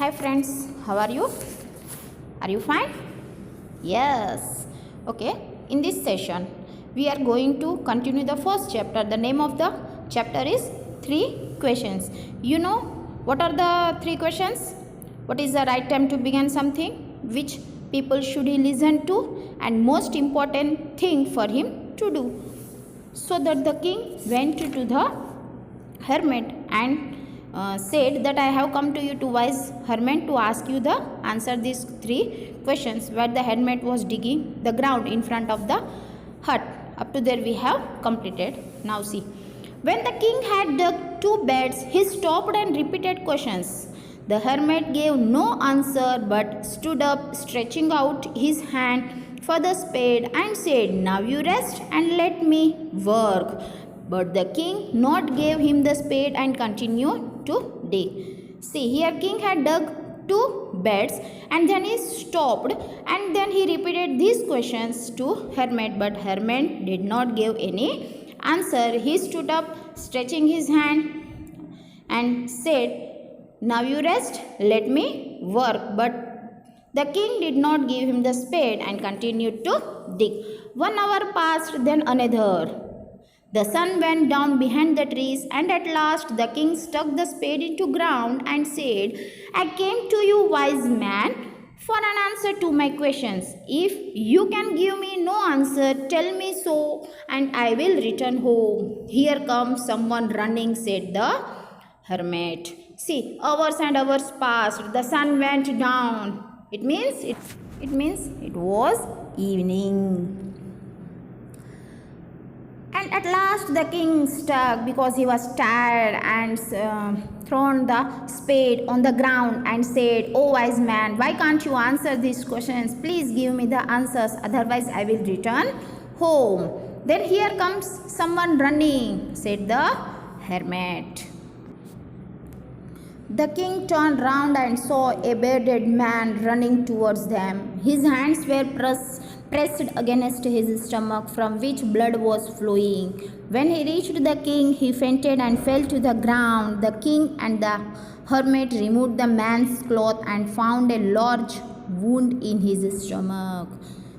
Hi friends, how are you? Are you fine? Yes. Okay, in this session, we are going to continue the first chapter. The name of the chapter is Three Questions. You know what are the three questions? What is the right time to begin something? Which people should he listen to? And most important thing for him to do. So that the king went to the hermit and said that I have come to you to wise hermit to ask you the answer these three questions, where the hermit was digging the ground in front of the hut. Up to there we have completed. Now see, when the king had dug two beds, he stopped and repeated questions. The hermit gave no answer but stood up, stretching out his hand for the spade and said, now you rest and let me work. But the king not gave him the spade and continued to dig. See, here king had dug two beds and then he stopped and then he repeated these questions to hermit, but hermit did not give any answer. He stood up, stretching his hand and said, now you rest, let me work. But the king did not give him the spade and continued to dig. 1 hour passed, then another. The sun went down behind the trees, and at last the king stuck the spade into ground and said, I came to you, wise man, for an answer to my questions. If you can give me no answer, tell me so, and I will return home. Here comes someone running, said the hermit. See, hours and hours passed. The sun went down. It means it was evening. And at last the king stuck because he was tired and thrown the spade on the ground and said, oh wise man, why can't you answer these questions? Please give me the answers, otherwise I will return home. Then here comes someone running, said the hermit. The king turned round and saw a bearded man running towards them. His hands were pressed against his stomach, from which blood was flowing. When he reached the king, he fainted and fell to the ground. The king and the hermit removed the man's cloth and found a large wound in his stomach.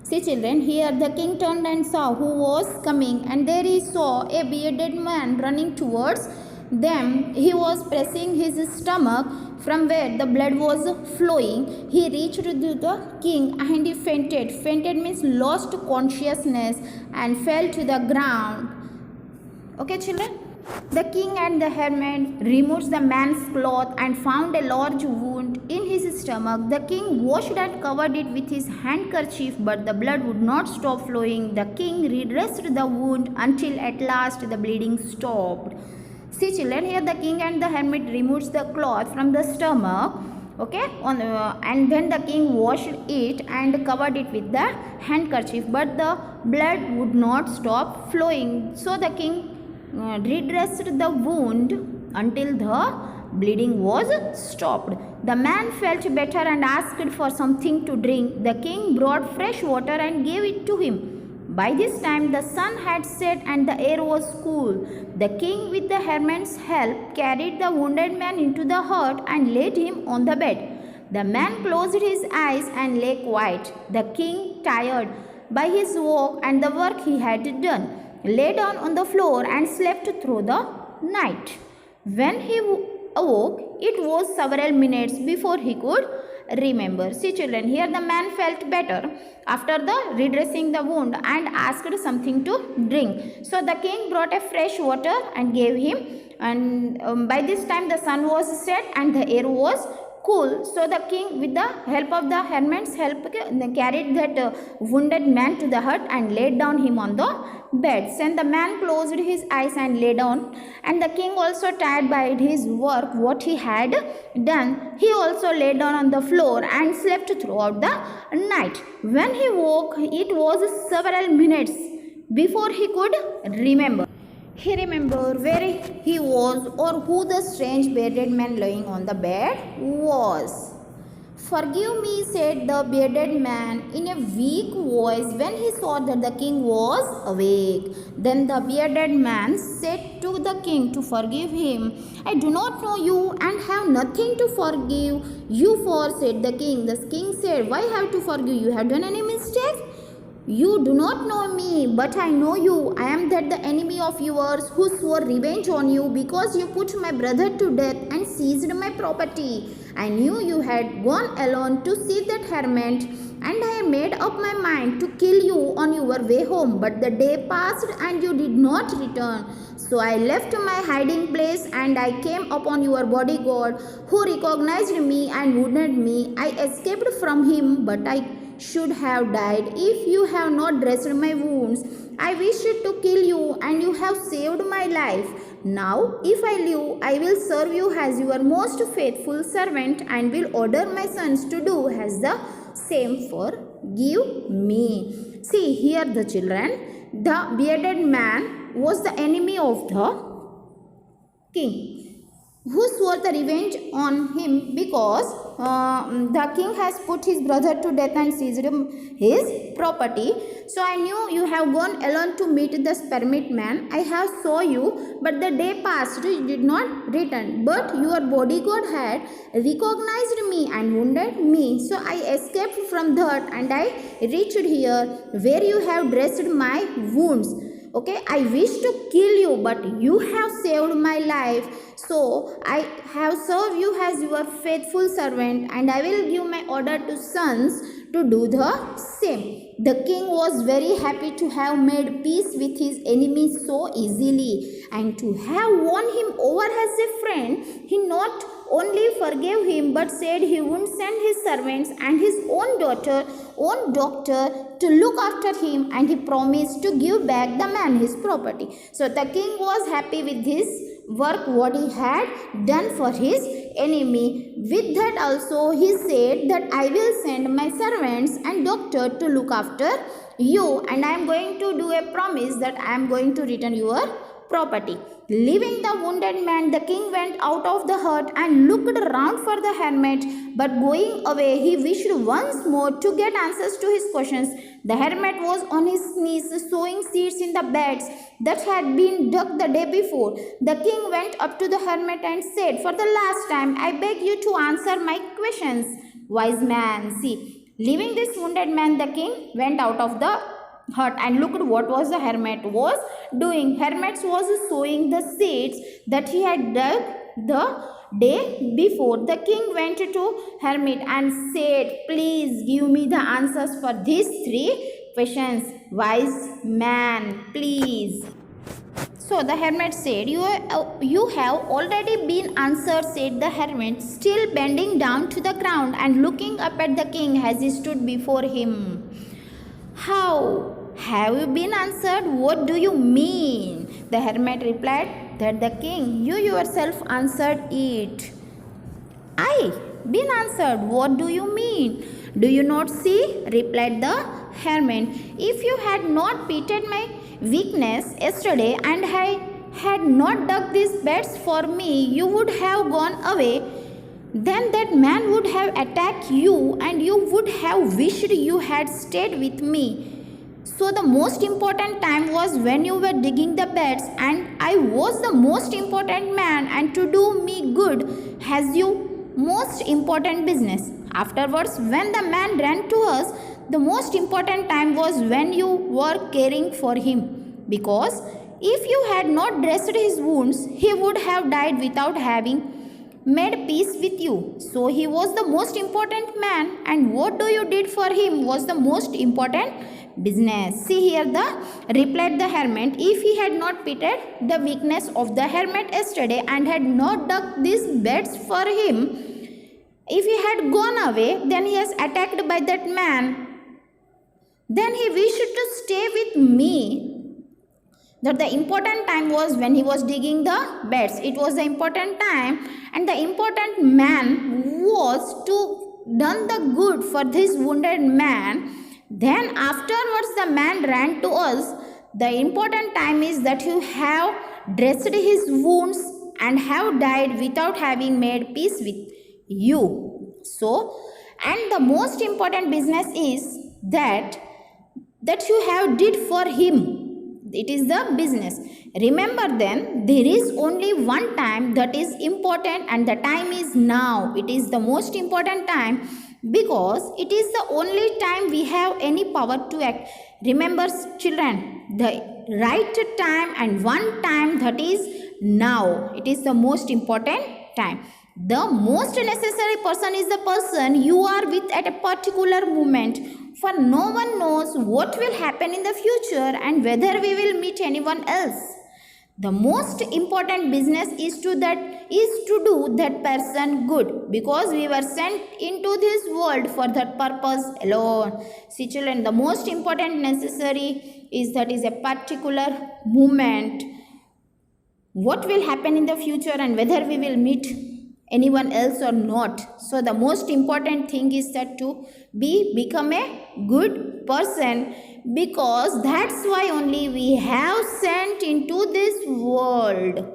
See children, here the king turned and saw who was coming, and there he saw a bearded man running towards them. He was pressing his stomach from where the blood was flowing. He reached to the king and he fainted. Fainted means lost consciousness and fell to the ground. Okay children? The king and the hermit removed the man's cloth and found a large wound in his stomach. The king washed and covered it with his handkerchief, but the blood would not stop flowing. The king redressed the wound until at last the bleeding stopped. See children, here the king and the hermit removed the cloth from the stomach, okay, and then the king washed it and covered it with the handkerchief, but the blood would not stop flowing. So the king redressed the wound until the bleeding was stopped. The man felt better and asked for something to drink. The king brought fresh water and gave it to him. By this time the sun had set and the air was cool. The king, with the hermit's help, carried the wounded man into the hut and laid him on the bed. The man closed his eyes and lay quiet. The king, tired by his walk and the work he had done, lay down on the floor and slept through the night. When he awoke, it was several minutes before he could remember. See children, here the man felt better after the redressing the wound and asked something to drink. So the king brought a fresh water and gave him, and by this time the sun was set and the air was cool. So the king, with the help of the hermit's help, carried that wounded man to the hut and laid down him on the bed. Then the man closed his eyes and lay down, and the king, also tired by his work, what he had done, he also lay down on the floor and slept throughout the night. When he woke, it was several minutes before he could remember. He remembered where he was or who the strange bearded man lying on the bed was. "Forgive me," said the bearded man in a weak voice when he saw that the king was awake. Then the bearded man said to the king to forgive him. "I do not know you and have nothing to forgive you for," said the king. The king said, "Why have to forgive you? Have done any mistake? You do not know me, but I know you. I am that the enemy of yours who swore revenge on you because you put my brother to death and seized my property. I knew you had gone alone to see that hermit, and I made up my mind to kill you on your way home. But the day passed and you did not return. So I left my hiding place and I came upon your bodyguard, who recognized me and wounded me. I escaped from him, but I should have died if you have not dressed my wounds. I wished to kill you, and you have saved my life. Now, if I live, I will serve you as your most faithful servant, and will order my sons to do as the same for give me." See here, the children, the bearded man was the enemy of the king, who swore the revenge on him because the king has put his brother to death and seized his property. "So I knew you have gone alone to meet the hermit man. I have saw you, but the day passed, you did not return. But your bodyguard had recognized me and wounded me. So I escaped from that, and I reached here where you have dressed my wounds. Okay, I wish to kill you, but you have saved my life. So I have served you as your faithful servant, and I will give my order to sons to do the same." The king was very happy to have made peace with his enemy so easily, and to have won him over as a friend. He not only forgave him, but said he would send his servants and his own doctor to look after him, and he promised to give back the man his property. So the king was happy with his work, what he had done for his enemy. With that also he said that, "I will send my servants and doctor to look after you, and I am going to do a promise that I am going to return your property." Leaving the wounded man, the king went out of the hut and looked around for the hermit, but going away he wished once more to get answers to his questions. The hermit was on his knees sowing seeds in the beds that had been dug the day before. The king went up to the hermit and said, "For the last time, I beg you to answer my questions, wise man." See, leaving this wounded man, the king went out of the hut and looked what was the hermit was doing. Hermit was sowing the seeds that he had dug the day before. The king went to hermit and said, "Please give me the answers for these 3 questions, wise man, please." So the hermit said, You have already been answered," said the hermit, still bending down to the ground and looking up at the king as he stood before him. "How have you been answered? What do you mean?" The hermit replied that the king, "You yourself answered it." "I been answered? What do you mean?" "Do you not see?" replied the hermit. "If you had not pitied my weakness yesterday, and I had not dug these beds for me, you would have gone away. Then that man would have attacked you, and you would have wished you had stayed with me. So the most important time was when you were digging the beds, and I was the most important man, and to do me good has you most important business. Afterwards, when the man ran to us, the most important time was when you were caring for him, because if you had not dressed his wounds, he would have died without having made peace with you. So he was the most important man, and what do you did for him was the most important business." See here, the replied the hermit, "If he had not pitied the weakness of the hermit yesterday, and had not dug these beds for him, if he had gone away, then he is attacked by that man, then he wished to stay with me. That the important time was when he was digging the beds. It was the important time, and the important man was to done the good for this wounded man. Then afterwards the man ran to us. The important time is that you have dressed his wounds and have died without having made peace with you." So, And the most important business is that you have did for him. It is the business. Remember then, there is only one time that is important, and the time is now. It is the most important time because it is the only time we have any power to act. Remember, children, the right time and one time, that is now. It is the most important time. The most necessary person is the person you are with at a particular moment, for no one knows what will happen in the future and whether we will meet anyone else. The most important business is to do that person good, because we were sent into this world for that purpose alone. See children, the most important necessary is that is a particular moment, what will happen in the future and whether we will meet anyone else or not. So the most important thing is that to become a good person, because that's why only we have sent into this world,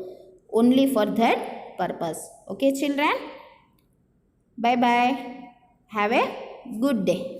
only for that purpose. Okay children, bye bye, have a good day.